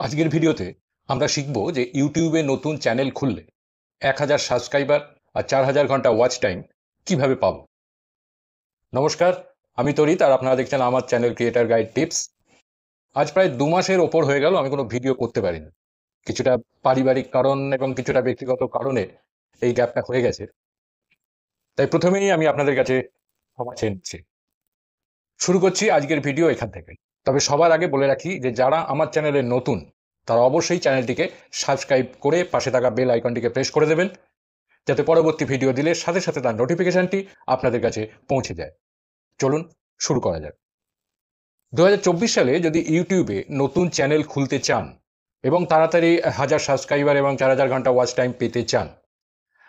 আজকের ভিডিওতে আমরা শিখব যে ইউটিউবে নতুন চ্যানেল খুললে 1000 সাবস্ক্রাইবার আর 4000 ঘন্টা ওয়াচ টাইম কিভাবে পাবো। নমস্কার, আমি তরিত আর আপনারা দেখছেন আমার চ্যানেল ক্রিয়েটার গাইড টিপস। আজ প্রায় 2 মাসের ওপর হয়ে গেল আমি কোনো ভিডিও করতে পারিনি। কিছুটা পারিবারিক কারণ এবং কিছুটা ব্যক্তিগত কারণে এই গ্যাপটা হয়ে গেছে। তাই প্রথমেই আমি আপনাদের কাছে ক্ষমা চেয়ে নিচ্ছি। শুরু করছি আজকের ভিডিও এখান থেকে। তবে সবার আগে বলে রাখি যে যারা আমার চ্যানেলে নতুন তারা অবশ্যই চ্যানেলটিকে সাবস্ক্রাইব করে পাশে থাকা বেল আইকনটিকে প্রেস করে দেবেন, যাতে পরবর্তী ভিডিও দিলে সাথে সাথে তার নোটিফিকেশনটি আপনাদের কাছে পৌঁছে যায়। চলুন শুরু করা যাক। 2024 সালে যদি ইউটিউবে নতুন চ্যানেল খুলতে চান এবং তাড়াতাড়ি 1000 সাবস্ক্রাইবার এবং 4000 ঘন্টা ওয়াচ টাইম পেতে চান,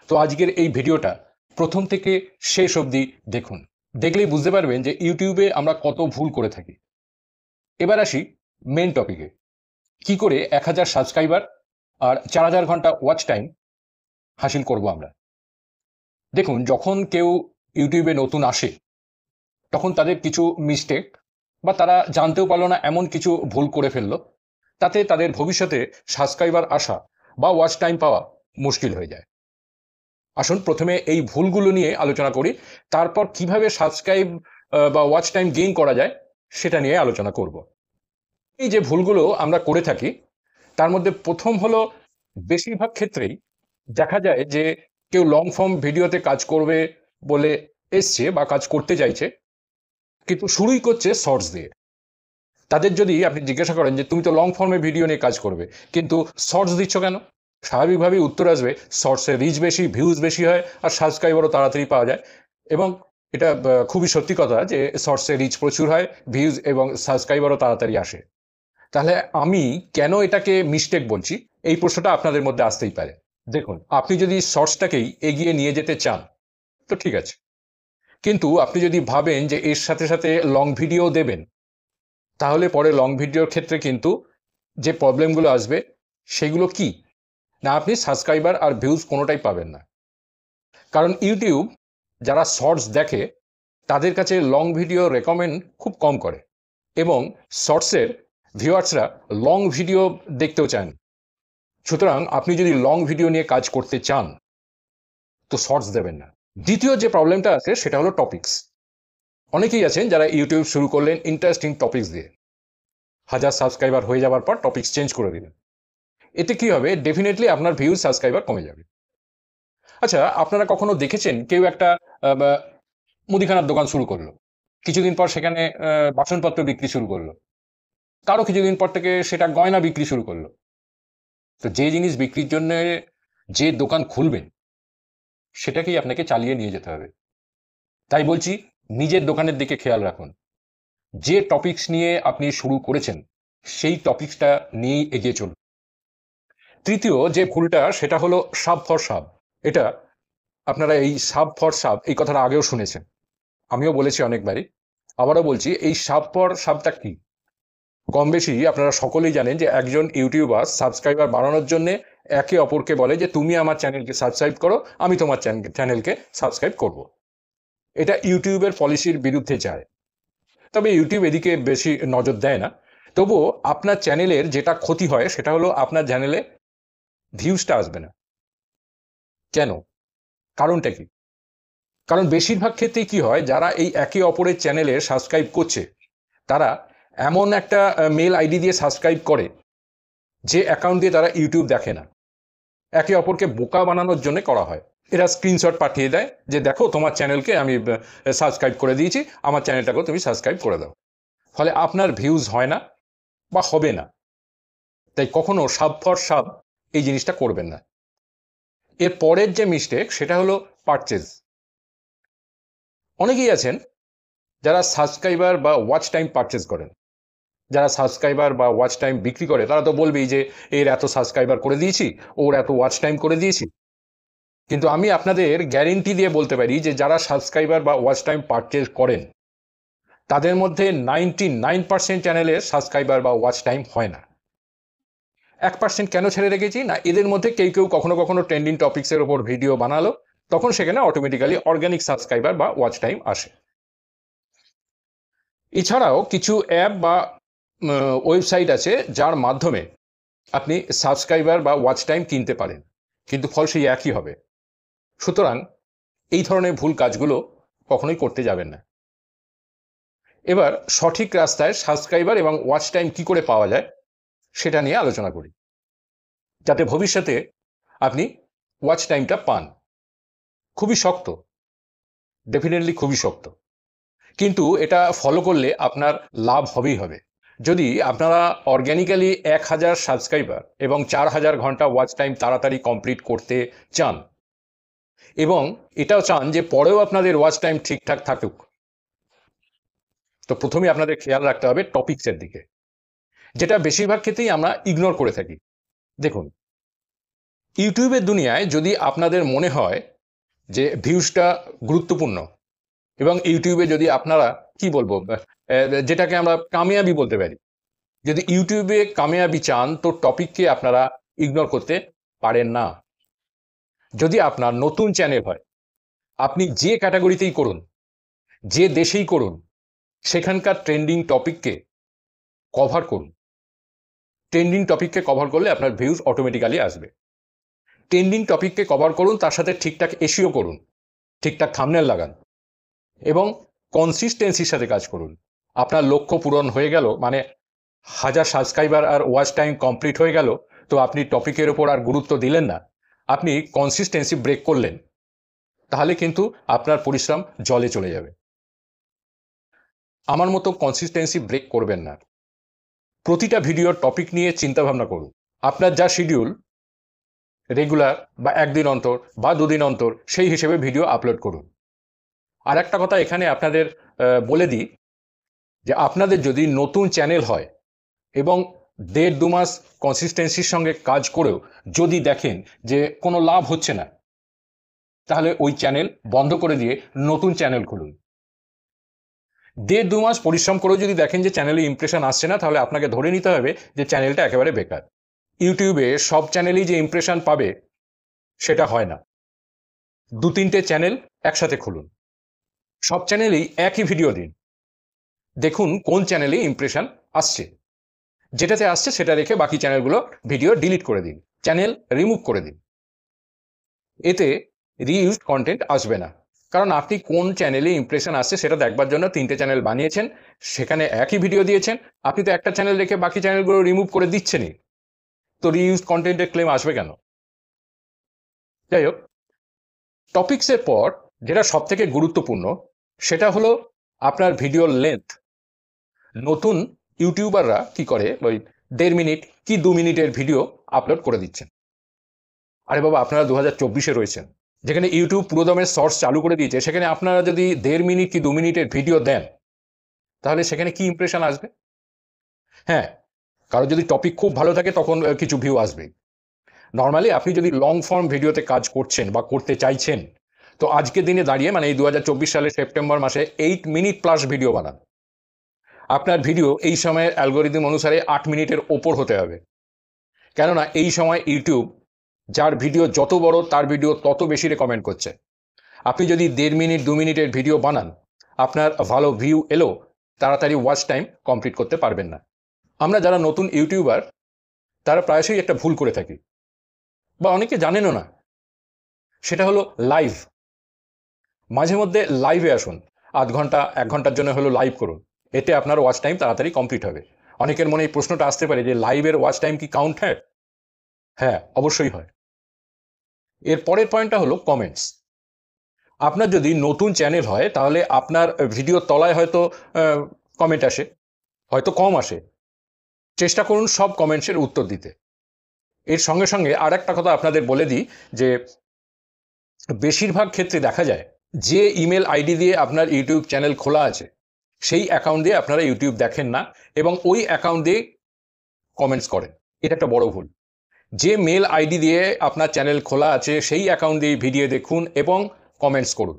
তো আজকের এই ভিডিওটা প্রথম থেকে শেষ অবধি দেখুন। দেখলেই বুঝতে পারবেন যে ইউটিউবে আমরা কত ভুল করে থাকি। এবার আসি মেন টপিকে। কি করে 1000 সাবস্ক্রাইবার আর 4000 ঘন্টা ওয়াচ টাইম হাসিল করব আমরা। দেখুন, যখন কেউ ইউটিউবে নতুন আসে তখন তাদের কিছু মিস্টেক বা তারা জানতেও পারলো না এমন কিছু ভুল করে ফেললো, তাতে তাদের ভবিষ্যতে সাবস্ক্রাইবার আসা বা ওয়াচ টাইম পাওয়া মুশকিল হয়ে যায়। আসুন প্রথমে এই ভুলগুলো নিয়ে আলোচনা করি, তারপর কিভাবে সাবস্ক্রাইব বা ওয়াচ টাইম গেইন করা যায় সেটা নিয়ে আলোচনা করব। এই যে ভুলগুলো আমরা করে থাকি তার মধ্যে প্রথম হলো, বেশিরভাগ ক্ষেত্রেই দেখা যায় যে কেউ লং ফর্ম ভিডিওতে কাজ করবে বলে এসছে বা কাজ করতে চাইছে, কিন্তু শুরুই করছে শর্টস দিয়ে। তাদের যদি আপনি জিজ্ঞাসা করেন যে তুমি তো লং ফর্মে ভিডিও নিয়ে কাজ করবে কিন্তু শর্টস দিচ্ছ কেন, স্বাভাবিকভাবেই উত্তর আসবে শর্টসের রিচ বেশি, ভিউজ বেশি হয় আর সাবস্ক্রাইবারও তাড়াতাড়ি পাওয়া যায়। এবং এটা খুবই সত্যি কথা যে শর্টসের রিচ প্রচুর হয়, ভিউজ এবং সাবস্ক্রাইবারও তাড়াতাড়ি আসে। তাহলে আমি কেন এটাকে মিস্টেক বলছি, এই প্রশ্নটা আপনাদের মধ্যে আসতেই পারে। দেখুন, আপনি যদি শর্টসটাকেই এগিয়ে নিয়ে যেতে চান তো ঠিক আছে, কিন্তু আপনি যদি ভাবেন যে এর সাথে সাথে লং ভিডিও দেবেন, তাহলে পরে লং ভিডিওর ক্ষেত্রে কিন্তু যে প্রবলেমগুলো আসবে সেগুলো কি না, আপনি সাবস্ক্রাইবার আর ভিউজ কোনোটাই পাবেন না। কারণ ইউটিউব যারা শর্টস দেখে তাদের কাছে লং ভিডিও রেকমেন্ড খুব কম করে, এবং শর্টসের ভিউয়ার্সরা লং ভিডিও দেখতেও চান। সুতরাং আপনি যদি লং ভিডিও নিয়ে কাজ করতে চান তো শর্টস দেবেন না। দ্বিতীয় যে প্রবলেমটা আছে সেটা হলো টপিকস। অনেকেই আছেন যারা ইউটিউব শুরু করলেন ইন্টারেস্টিং টপিকস দিয়ে, 1000 সাবস্ক্রাইবার হয়ে যাওয়ার পর টপিকস চেঞ্জ করে দিলেন। এতে কি হবে, ডেফিনেটলি আপনার ভিউজ সাবস্ক্রাইবার কমে যাবে। আচ্ছা, আপনারা কখনো দেখেছেন কেউ একটা মুদিখানার দোকান শুরু করলো, কিছুদিন পর সেখানে বাসনপত্র বিক্রি শুরু করলো, কারো কিছুদিন পর থেকে সেটা গয়না বিক্রি শুরু করলো। তো যে জিনিস বিক্রির জন্য যে দোকান খুলবেন সেটাকেই আপনাকে চালিয়ে নিয়ে যেতে হবে। তাই বলছি, নিজের দোকানের দিকে খেয়াল রাখুন। যে টপিকস নিয়ে আপনি শুরু করেছেন সেই টপিকসটা নিয়েই এগিয়ে চলুন। তৃতীয় যে ভুলটা সেটা হলো সাব ফর সাব। এটা আপনারা এই সাব ফর সাব এই কথাটা আগেও শুনেছেন, আমিও বলেছি অনেকবারই, আবারও বলছি, এই সাব ফর সাবটা কি। কম বেশি আপনারা সকলেই জানেন যে একজন ইউটিউবার সাবস্ক্রাইবার বাড়ানোর জন্য একে অপরকে বলে যে তুমি আমার চ্যানেলকে সাবস্ক্রাইব করো, আমি তোমার চ্যানেলকে সাবস্ক্রাইব করব। এটা ইউটিউবের পলিসির বিরুদ্ধে যায়। তবে ইউটিউব এদিকে বেশি নজর দেয় না। তবুও আপনার চ্যানেলের যেটা ক্ষতি হয় সেটা হলো আপনার চ্যানেলে ভিউজটা আসবে না। কেন? কারণটা কি? কারণ বেশিরভাগ ক্ষেত্রেই কি হয়, যারা এই একে অপরের চ্যানেলে সাবস্ক্রাইব করছে তারা এমন একটা মেল আইডি দিয়ে সাবস্ক্রাইব করে যে অ্যাকাউন্ট দিয়ে তারা ইউটিউব দেখে না। একে অপরকে বোকা বানানোর জন্য করা হয়। এরা স্ক্রিনশট পাঠিয়ে দেয় যে দেখো তোমার চ্যানেলকে আমি সাবস্ক্রাইব করে দিয়েছি, আমার চ্যানেলটাকেও তুমি সাবস্ক্রাইব করে দাও। ফলে আপনার ভিউজ হয় না বা হবে না। তাই কখনো সাব ফর সাব এই জিনিসটা করবেন না। এর পরের যে মিস্টেক সেটা হলো পারচেজ। অনেকেই আছেন যারা সাবস্ক্রাইবার বা ওয়াচ টাইম পারচেজ করেন। যারা সাবস্ক্রাইবার বা ওয়াচ টাইম বিক্রি করে তারা তো বলবেই যে এর এত সাবস্ক্রাইবার করে দিয়েছি, ওর এত ওয়াচ টাইম করে দিয়েছি। কিন্তু আমি আপনাদের গ্যারেন্টি দিয়ে বলতে পারি যে যারা সাবস্ক্রাইবার বা ওয়াচ টাইম পারচেজ করেন তাদের মধ্যে 99% চ্যানেলের সাবস্ক্রাইবার বা ওয়াচ টাইম হয় না। 1% কেন ছেড়ে রেখেছি না, এদের মধ্যে কেউ কেউ কখনো কখনো ট্রেন্ডিং টপিক্সের ওপর ভিডিও বানালো, তখন সেখানে অটোমেটিক্যালি অর্গানিক সাবস্ক্রাইবার বা ওয়াচ টাইম আসে। এছাড়াও কিছু অ্যাপ বা ওয়েবসাইট আছে যার মাধ্যমে আপনি সাবস্ক্রাইবার বা ওয়াচ টাইম কিনতে পারেন, কিন্তু ফল সেই একই হবে। সুতরাং এই ধরনের ভুল কাজগুলো কখনোই করতে যাবেন না। এবার সঠিক রাস্তায় সাবস্ক্রাইবার এবং ওয়াচ টাইম কি করে পাওয়া যায় সেটা নিয়ে আলোচনা করি, যাতে ভবিষ্যতে আপনি ওয়াচ টাইমটা পান। খুবই শক্ত, ডেফিনেটলি খুবই শক্ত, কিন্তু এটা ফলো করলে আপনার লাভ হবেই হবে। যদি আপনারা অর্গ্যানিক্যালি 1000 সাবস্ক্রাইবার এবং 4000 ঘন্টা ওয়াচ টাইম তাড়াতাড়ি কমপ্লিট করতে চান, এবং এটাও চান যে পরেও আপনাদের ওয়াচ টাইম ঠিকঠাক থাকুক, তো প্রথমে আপনাদের খেয়াল রাখতে হবে টপিকসের দিকে, যেটা বেশিরভাগ ক্ষেত্রেই আমরা ইগনোর করে থাকি। দেখুন, ইউটিউবের দুনিয়ায় যদি আপনাদের মনে হয় যে ভিউজটা গুরুত্বপূর্ণ, এবং ইউটিউবে যদি আপনারা কি বলবো, যেটাকে আমরা কামিয়াবি বলতে পারি, যদি ইউটিউবে কামিয়াবি চান, তো টপিককে আপনারা ইগনোর করতে পারেন না। যদি আপনার নতুন চ্যানেল হয়, আপনি যে ক্যাটাগরিতেই করুন, যে দেশেই করুন, সেখানকার ট্রেন্ডিং টপিককে কভার করুন। ট্রেন্ডিং টপিককে কভার করলে আপনার ভিউজ অটোমেটিক্যালি আসবে। ট্রেন্ডিং টপিককে কভার করুন, তার সাথে ঠিকঠাক এসইও করুন, ঠিকঠাক থাম্বনেল লাগান, এবং কনসিস্টেন্সির সাথে কাজ করুন। আপনার লক্ষ্য পূরণ হয়ে গেল, মানে 1000 সাবস্ক্রাইবার আর ওয়াচ টাইম কমপ্লিট হয়ে গেল, তো আপনি টপিকের ওপর আর গুরুত্ব দিলেন না, আপনি কনসিস্টেন্সি ব্রেক করলেন, তাহলে কিন্তু আপনার পরিশ্রম জলে চলে যাবে। আমার মতো কনসিস্টেন্সি ব্রেক করবেন না। প্রতিটা ভিডিওর টপিক নিয়ে চিন্তাভাবনা করুন। আপনার যা শিডিউল, রেগুলার বা একদিন অন্তর বা দুদিন অন্তর, সেই হিসেবে ভিডিও আপলোড করুন। আর একটা কথা এখানে আপনাদের বলে দিই, যে আপনাদের যদি নতুন চ্যানেল হয় এবং 1.5-2 মাস কনসিস্টেন্সির সঙ্গে কাজ করেও যদি দেখেন যে কোনো লাভ হচ্ছে না, তাহলে ওই চ্যানেল বন্ধ করে দিয়ে নতুন চ্যানেল খুলুন। 1.5-2 মাস পরিশ্রম করেও যদি দেখেন যে চ্যানেলে ইমপ্রেশন আসছে না, তাহলে আপনাকে ধরে নিতে হবে যে চ্যানেলটা একেবারে বেকার। ইউটিউবে সব চ্যানেলই যে ইমপ্রেশন পাবে সেটা হয় না। 2-3টে চ্যানেল একসাথে খুলুন, সব চ্যানেলেই একই ভিডিও দিন, দেখুন কোন চ্যানেলে ইমপ্রেশন আসছে। যেটাতে আসছে সেটা রেখে বাকি চ্যানেলগুলো ভিডিও ডিলিট করে দিন, চ্যানেল রিমুভ করে দিন। এতে রিইউজড কন্টেন্ট আসবে না, কারণ আপনি কোন চ্যানেলে ইমপ্রেশন আসছে সেটা দেখবার জন্য 3টে চ্যানেল বানিয়েছেন, সেখানে একই ভিডিও দিয়েছেন, আপনি তো একটা চ্যানেল রেখে বাকি চ্যানেলগুলো রিমুভ করে দিচ্ছেনই, তো রিইউজড কন্টেন্টের ক্লেম আসবে কেন? যাই হোক, টপিকসের পর যেটা সব থেকে গুরুত্বপূর্ণ, সেটা হলো আপনার ভিডিওর লেন্থ। নতুন ইউটিউবাররা কি করে, ওই 1.5 মিনিট কি 2 মিনিটের ভিডিও আপলোড করে দিচ্ছেন। আরে বাবা, আপনারা 2024-এ রয়েছেন, যেখানে ইউটিউব পুরোদমে শর্টস চালু করে দিয়েছে, সেখানে আপনারা যদি 1.5 মিনিট কি 2 মিনিটের ভিডিও দেন, তাহলে সেখানে কি ইমপ্রেশন আসবে? হ্যাঁ, কারো যদি টপিক খুব ভালো থাকে তখন কিছু ভিউ আসবে। নর্মালি আপনি যদি লং ফর্ম ভিডিওতে কাজ করছেন বা করতে চাইছেন, তো আজকের দিনে দাঁড়িয়ে, মানে এই 2024 সালের সেপ্টেম্বর মাসে 8 মিনিট প্লাস ভিডিও বানান। আপনার ভিডিও এই সময়ের অ্যালগোরিদম অনুসারে 8 মিনিটের ওপর হতে হবে, কেননা এই সময় ইউটিউব যার ভিডিও যত বড় তার ভিডিও তত বেশি রেকমেন্ড করছে। আপনি যদি 1.5 মিনিট 2 মিনিটের ভিডিও বানান, আপনার ভালো ভিউ এলো, তাড়াতাড়ি ওয়াচ টাইম কমপ্লিট করতে পারবেন না। আমরা যারা নতুন ইউটিউবার, তারা প্রায়শই একটা ভুল করে থাকি, বা অনেকে জানেনও না, সেটা হলো লাইভ। মাঝে মধ্যে লাইভে আসুন, 0.5 ঘন্টা 1 ঘন্টার জন্য হলো লাইভ করুন, এতে আপনার ওয়াচ টাইম তাড়াতাড়ি কমপ্লিট হবে। অনেকের মনে এই প্রশ্নটা আসতে পারে যে লাইভের ওয়াচ টাইম কি কাউন্ট হয়? হ্যাঁ, অবশ্যই হয়। এর পরের পয়েন্টটা হলো কমেন্টস। আপনার যদি নতুন চ্যানেল হয়, তাহলে আপনার ভিডিওর তলায় হয়তো কমেন্ট আসে, হয়তো কম আসে। চেষ্টা করুন সব কমেন্টসের উত্তর দিতে। এর সঙ্গে সঙ্গে আর একটা কথা আপনাদের বলে দিই, যে বেশিরভাগ ক্ষেত্রে দেখা যায় যে ইমেল আইডি দিয়ে আপনার ইউটিউব চ্যানেল খোলা আছে, সেই অ্যাকাউন্ট দিয়ে আপনারা ইউটিউব দেখেন না, এবং ওই অ্যাকাউন্ট দিয়ে কমেন্টস করেন। এটা একটা বড় ভুল। যে মেল আইডি দিয়ে আপনার চ্যানেল খোলা আছে, সেই অ্যাকাউন্ট দিয়ে ভিডিও দেখুন এবং কমেন্টস করুন।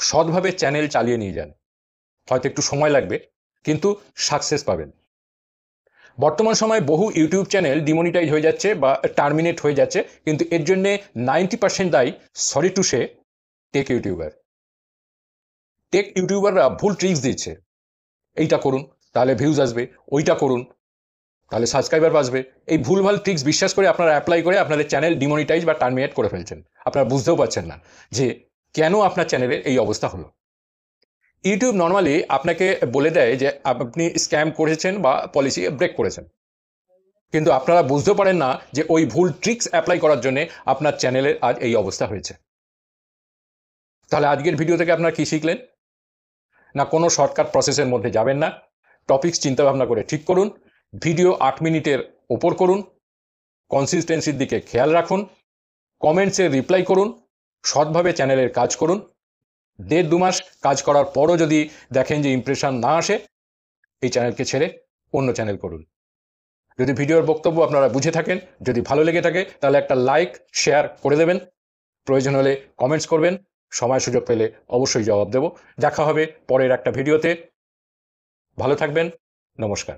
সৎভাবে চ্যানেল চালিয়ে নিয়ে যান। হয়তো একটু সময় লাগবে, কিন্তু সাকসেস পাবেন। বর্তমান সময়ে বহু ইউটিউব চ্যানেল ডিমনিটাইজ হয়ে যাচ্ছে বা টার্মিনেট হয়ে যাচ্ছে, কিন্তু এর জন্যে 90% দায়ী, sorry to say, tech youtuber. Tech ইউটিউবাররা ভুল ট্রিক্স দিচ্ছে। এইটা করুন তাহলে ভিউজ আসবে, ওইটা করুন তাহলে সাবস্ক্রাইবার বাঁচবে। এই ভুলভাল ট্রিক্স বিশ্বাস করে আপনারা অ্যাপ্লাই করে আপনাদের চ্যানেল ডিমনিটাইজ বা টার্মিনেট করে ফেলছেন। আপনারা বুঝতেও পারছেন না যে কেন আপনার চ্যানেলের এই অবস্থা হলো। ইউটিউব নর্মালি আপনাকে বলে দেয় যে আপনি স্ক্যাম করেছেন বা পলিসি ব্রেক করেছেন, কিন্তু আপনারা বুঝতেও পারেন না যে ওই ভুল ট্রিক্স অ্যাপ্লাই করার জন্য আপনার চ্যানেলের আজ এই অবস্থা হয়েছে। তাহলে আজকের ভিডিও থেকে আপনারা কি শিখলেন? না, কোনো শর্টকাট প্রসেসের মধ্যে যাবেন না, টপিকস চিন্তাভাবনা করে ঠিক করুন, ভিডিও 8 মিনিটের ওপর করুন, কনসিস্টেন্সির দিকে খেয়াল রাখুন, কমেন্টসে রিপ্লাই করুন, সৎভাবে চ্যানেলের কাজ করুন। 1.5-2 মাস কাজ করার পরও যদি দেখেন যে ইমপ্রেশন না আসে, এই চ্যানেলকে ছেড়ে অন্য চ্যানেল করুন। যদি ভিডিওর বক্তব্য আপনারা বুঝে থাকেন, যদি ভালো লেগে থাকে, তাহলে একটা লাইক শেয়ার করে দেবেন। প্রয়োজন হলে কমেন্টস করবেন, সময় সুযোগ পেলে অবশ্যই জবাব দেব। দেখা হবে পরের একটা ভিডিওতে। ভালো থাকবেন। নমস্কার।